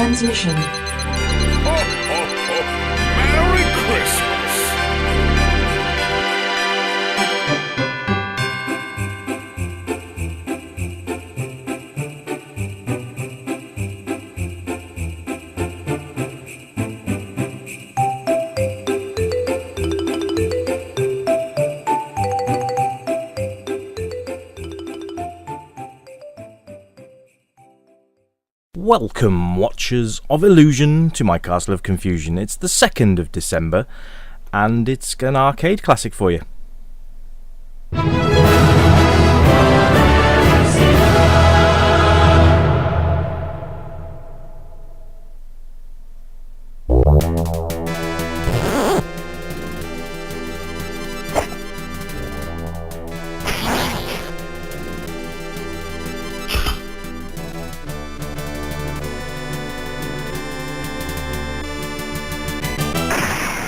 transmission. Ho, ho, ho. Merry Christmas! Welcome, watchers of Illusion, to my Castle of Confusion. It's the 2nd of December, and it's an arcade classic for you.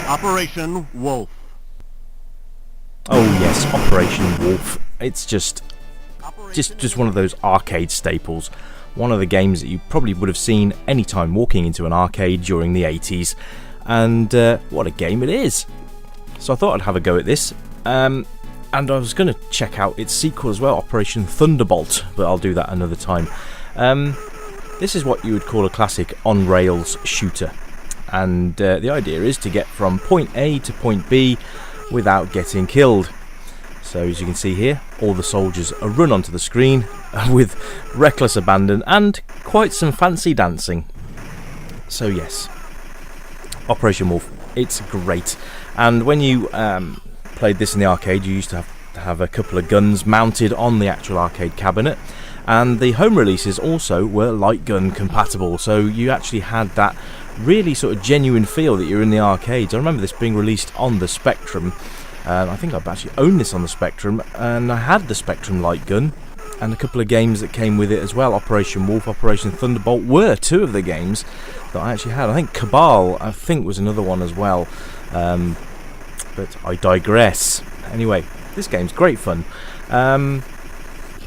Operation Wolf. Oh yes, Operation Wolf. It's just one of those arcade staples. One of the games that you probably would have seen any time walking into an arcade during the 80s. And what a game it is. So I thought I'd have a go at this. And I was going to check out its sequel as well, Operation Thunderbolt, but I'll do that another time. This is what you would call a classic on-rails shooter. And the idea is to get from point A to point B without getting killed. So as you can see here, all the soldiers are run onto the screen with reckless abandon and quite some fancy dancing. So yes, Operation Wolf, it's great. And when you played this in the arcade, you used to have a couple of guns mounted on the actual arcade cabinet. And the home releases also were light gun compatible, so you actually had that really sort of genuine feel that you're in the arcades. I remember this being released on the Spectrum. I think I've actually owned this on the Spectrum, and I had the Spectrum light gun and a couple of games that came with it as well. Operation Wolf, Operation Thunderbolt were two of the games that I actually had. I think Cabal, was another one as well, but I digress. Anyway, this game's great fun.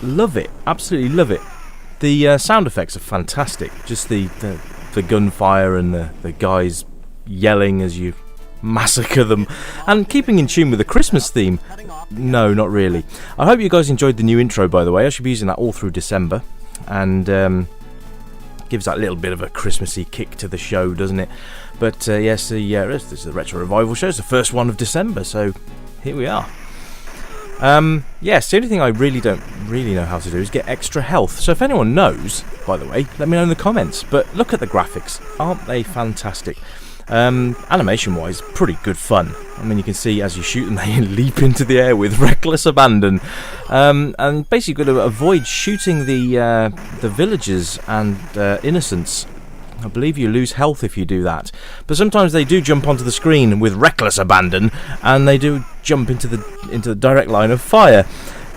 Love it, absolutely love it. The sound effects are fantastic. Just the gunfire and the guys yelling as you massacre them, and keeping in tune with the Christmas theme. No, not really. I hope you guys enjoyed the new intro, by the way. I should be using that all through December, and gives that little bit of a Christmassy kick to the show, doesn't it? But yes, this is the Retro Revival show. It's the first one of December, so here we are. Yes, the only thing I really don't know how to do is get extra health. So if anyone knows, by the way, let me know in the comments. But look at the graphics, aren't they fantastic? Animation wise, pretty good fun. I mean, you can see as you shoot them, they leap into the air with reckless abandon, and basically you've got to avoid shooting the villagers and innocents. I believe you lose health if you do that, but sometimes they do jump onto the screen with reckless abandon, and they do jump into the direct line of fire.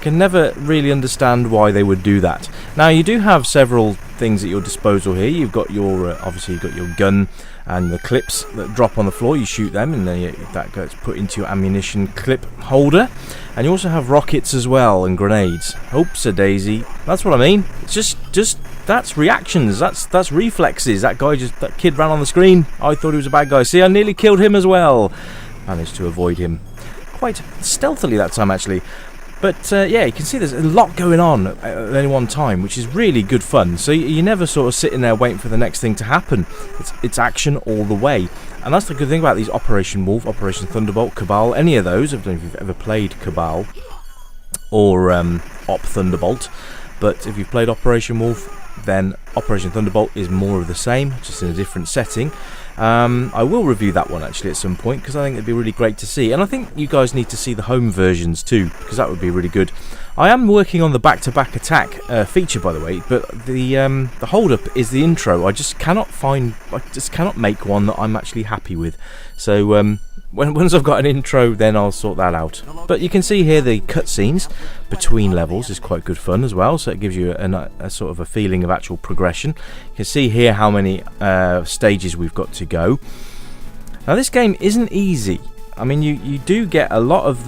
Can never really understand why they would do that. Now you do have several things at your disposal here. You've got your obviously you've got your gun and the clips that drop on the floor. You shoot them, and then that gets put into your ammunition clip holder. And you also have rockets as well, and grenades. Oops-a-daisy. That's what I mean. It's just that's reactions. That's reflexes. That kid ran on the screen. I thought he was a bad guy. See, I nearly killed him as well. Managed to avoid him quite stealthily that time, actually. But yeah, you can see there's a lot going on at any one time, which is really good fun. So you're never sort of sitting there waiting for the next thing to happen. It's action all the way. And that's the good thing about these Operation Wolf, Operation Thunderbolt, Cabal, any of those. I don't know if you've ever played Cabal or Op Thunderbolt. But if you've played Operation Wolf, then Operation Thunderbolt is more of the same, just in a different setting. I will review that one actually at some point, because I think it'd be really great to see, and I think you guys need to see the home versions too, because that would be really good. I am working on the back-to-back attack feature, by the way, but the hold-up is the intro. I just cannot make one that I'm actually happy with. So once I've got an intro, then I'll sort that out. But you can see here the cutscenes between levels is quite good fun as well, so it gives you a sort of a feeling of actual progression. You can see here how many stages we've got to go. Now this game isn't easy. I mean, you do get a lot of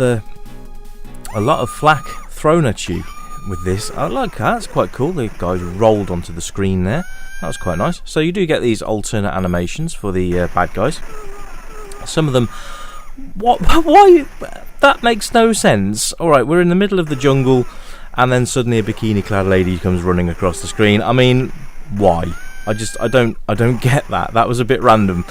flack thrown at you with this. I like that. It's quite cool. The guys rolled onto the screen there. That was quite nice. So you do get these alternate animations for the bad guys. Some of them... Why? That makes no sense. Alright, we're in the middle of the jungle, and then suddenly a bikini-clad lady comes running across the screen. I mean, why? I don't get that. That was a bit random.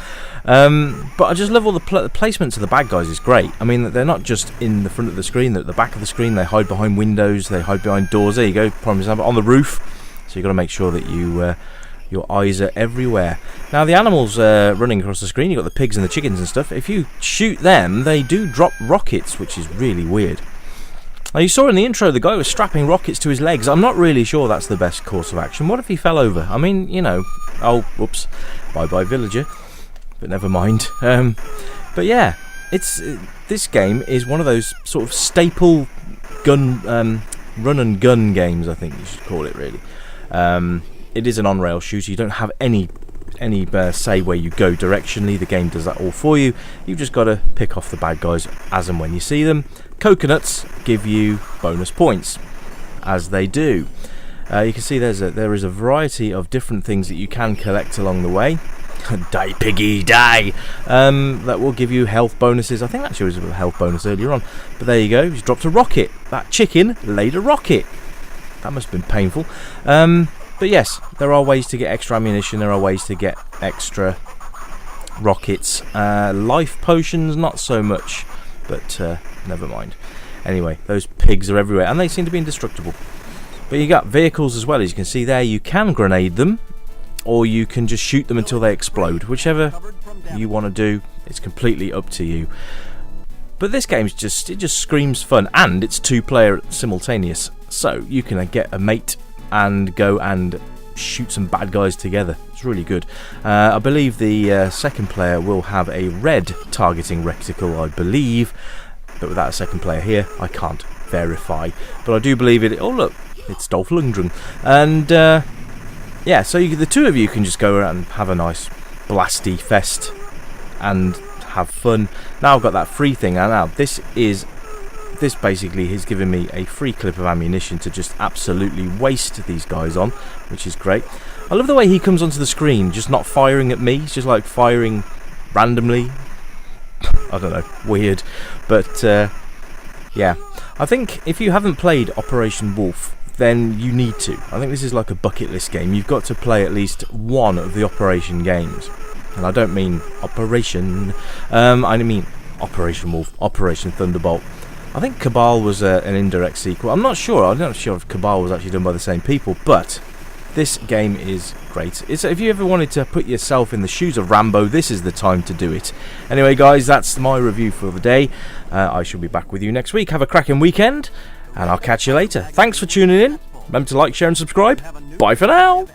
But I just love all the placements of the bad guys is great. I mean, they're not just in the front of the screen, they're at the back of the screen. They hide behind windows, they hide behind doors. There you go, prime example, on the roof. So you've got to make sure that you your eyes are everywhere. Now, the animals running across the screen, you've got the pigs and the chickens and stuff. If you shoot them, they do drop rockets, which is really weird. Now, you saw in the intro the guy was strapping rockets to his legs. I'm not really sure that's the best course of action. What if he fell over? I mean, you know... Oh, whoops. Bye-bye, villager. But never mind. But yeah, this game is one of those sort of staple run and gun games, I think you should call it, really. It is an on-rail shooter. You don't have any say where you go directionally. The game does that all for you. You've just got to pick off the bad guys as and when you see them. Coconuts give you bonus points, as they do. You can see there is a variety of different things that you can collect along the way. Die, piggy, die! That will give you health bonuses. I think actually was a health bonus earlier on. But there you go. He's dropped a rocket. That chicken laid a rocket. That must have been painful. But yes, there are ways to get extra ammunition. There are ways to get extra rockets. Life potions, not so much. But never mind. Anyway, those pigs are everywhere. And they seem to be indestructible. But you got vehicles as well. As you can see there, you can grenade them. Or you can just shoot them until they explode. Whichever you want to do, it's completely up to you. But this game's it just screams fun. And it's 2-player simultaneous. So you can get a mate and go and shoot some bad guys together. It's really good. I believe the second player will have a red targeting reticle, I believe. But without a second player here, I can't verify. But I do believe it. Oh, look. It's Dolph Lundgren. And, yeah, so the two of you can just go around and have a nice blasty fest and have fun. Now I've got that free thing. And now this basically has given me a free clip of ammunition to just absolutely waste these guys on, which is great. I love the way he comes onto the screen, just not firing at me. He's just like firing randomly. I don't know, weird. But, yeah. I think if you haven't played Operation Wolf, then you need to. I think this is like a bucket list game. You've got to play at least one of the Operation games. And I don't mean Operation... I mean Operation Wolf, Operation Thunderbolt. I think Cabal was an indirect sequel. I'm not sure. I'm not sure if Cabal was actually done by the same people, but this game is great. If you ever wanted to put yourself in the shoes of Rambo, this is the time to do it. Anyway, guys, that's my review for the day. I shall be back with you next week. Have a cracking weekend, and I'll catch you later. Thanks for tuning in. Remember to like, share, and subscribe. Bye for now.